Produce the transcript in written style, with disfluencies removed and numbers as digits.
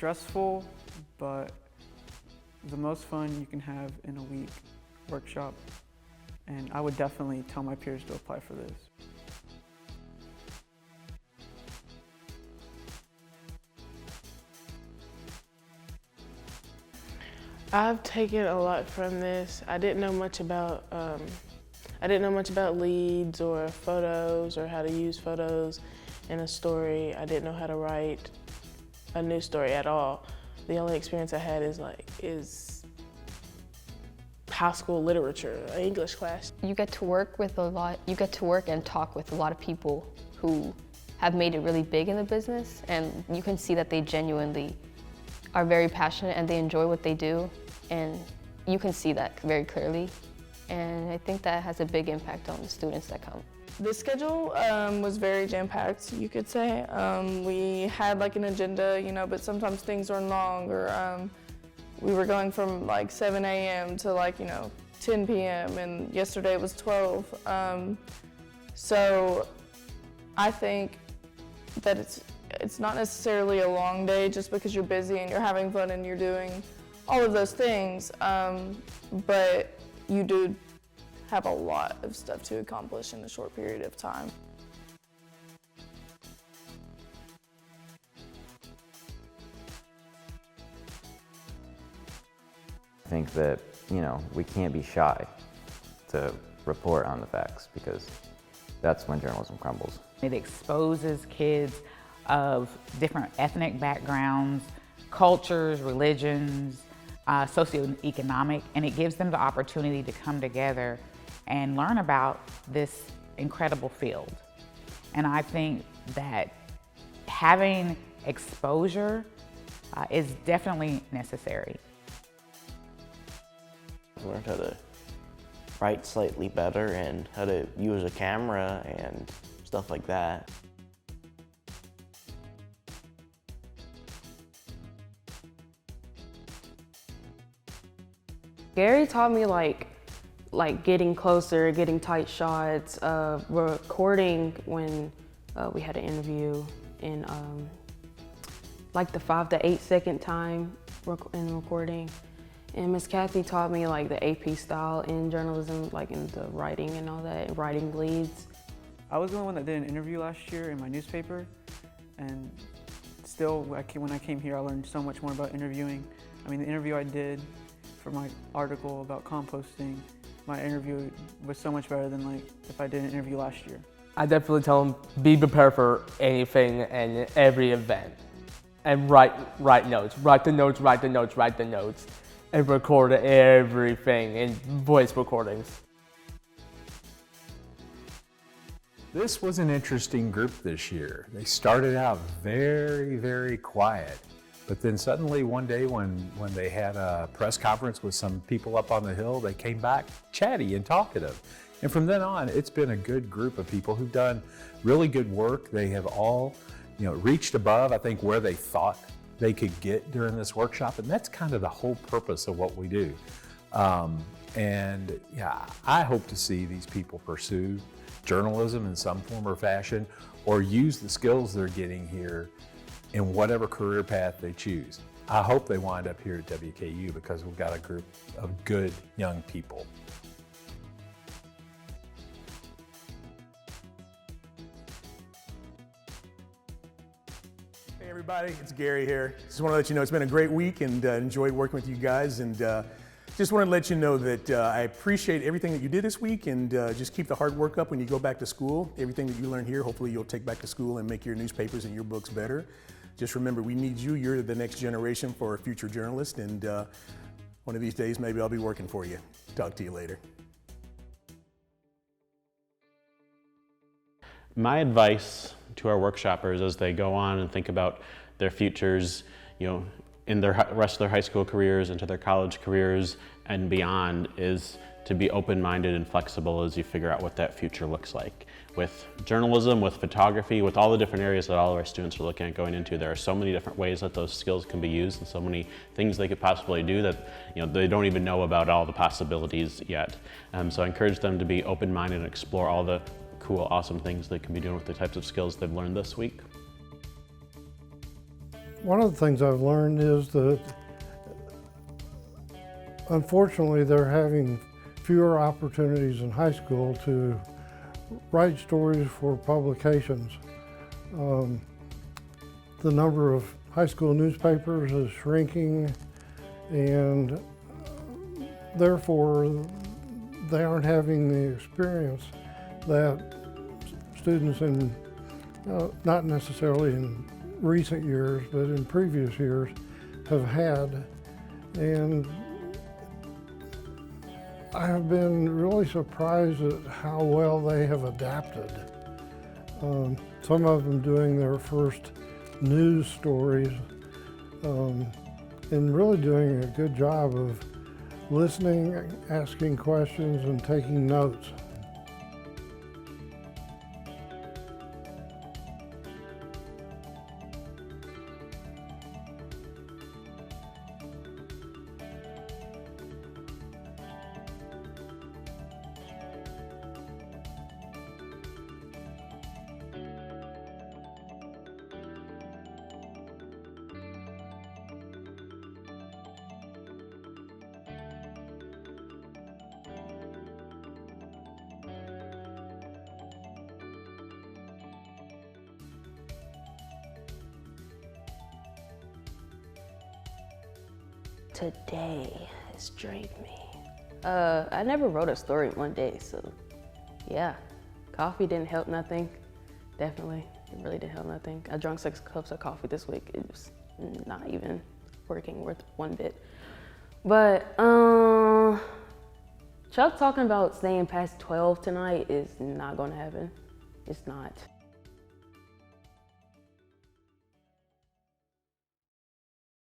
stressful, but the most fun you can have in a week workshop. And I would definitely tell my peers to apply for this. I've taken a lot from this. I didn't know much about leads or photos or how to use photos in a story. I didn't know how to write a news story at all. The only experience I had is high school literature, an English class. You get to work and talk with a lot of people who have made it really big in the business, and you can see that they genuinely are very passionate and they enjoy what they do, and you can see that very clearly. And I think that has a big impact on the students that come. The schedule was very jam-packed, you could say. We had like an agenda, but sometimes things are long, or we were going from like 7 a.m. to like, 10 p.m. and yesterday was 12. So I think that it's not necessarily a long day just because you're busy and you're having fun and you're doing all of those things, but you do have a lot of stuff to accomplish in a short period of time. I think that, we can't be shy to report on the facts, because that's when journalism crumbles. It exposes kids of different ethnic backgrounds, cultures, religions, socioeconomic, and it gives them the opportunity to come together and learn about this incredible field. And I think that having exposure is definitely necessary. I learned how to write slightly better and how to use a camera and stuff like that. Gary taught me like getting closer, getting tight shots, recording when we had an interview in like the 5 to 8 second time in recording. And Miss Kathy taught me like the AP style in journalism, like in the writing and all that, writing leads. I was the only one that did an interview last year in my newspaper, and still when I came here I learned so much more about interviewing. I mean, the interview I did for my article about composting, my interview was so much better than like if I did an interview last year. I definitely tell them, be prepared for anything and every event. And write notes, write the notes, and record everything in voice recordings. This was an interesting group this year. They started out very, very quiet. But then suddenly one day when they had a press conference with some people up on the hill, they came back chatty and talkative. And from then on, it's been a good group of people who've done really good work. They have all, reached above, I think, where they thought they could get during this workshop. And that's kind of the whole purpose of what we do. And yeah, I hope to see these people pursue journalism in some form or fashion, or use the skills they're getting here in whatever career path they choose. I hope they wind up here at WKU because we've got a group of good young people. Hey everybody, it's Gary here. Just want to let you know it's been a great week and enjoyed working with you guys, and just wanted to let you know that I appreciate everything that you did this week, and just keep the hard work up when you go back to school. Everything that you learn here, hopefully you'll take back to school and make your newspapers and your books better. Just remember, we need you. You're the next generation for a future journalist, and one of these days, maybe I'll be working for you. Talk to you later. My advice to our workshoppers as they go on and think about their futures, in the rest of their high school careers, into their college careers and beyond, is to be open-minded and flexible as you figure out what that future looks like. With journalism, with photography, with all the different areas that all of our students are looking at going into, there are so many different ways that those skills can be used and so many things they could possibly do that they don't even know about all the possibilities yet. So I encourage them to be open-minded and explore all the cool, awesome things they can be doing with the types of skills they've learned this week. One of the things I've learned is that unfortunately they're having fewer opportunities in high school to write stories for publications. The number of high school newspapers is shrinking, and therefore they aren't having the experience that students in, not necessarily in recent years, but in previous years have had. And I have been really surprised at how well they have adapted. Some of them doing their first news stories and really doing a good job of listening, asking questions, and taking notes. Today has drained me. I never wrote a story in one day, so yeah. Coffee didn't help nothing. Definitely, it really didn't help nothing. I drank 6 cups of coffee this week. It was not even working worth one bit. But Chuck talking about staying past 12 tonight is not gonna happen. It's not.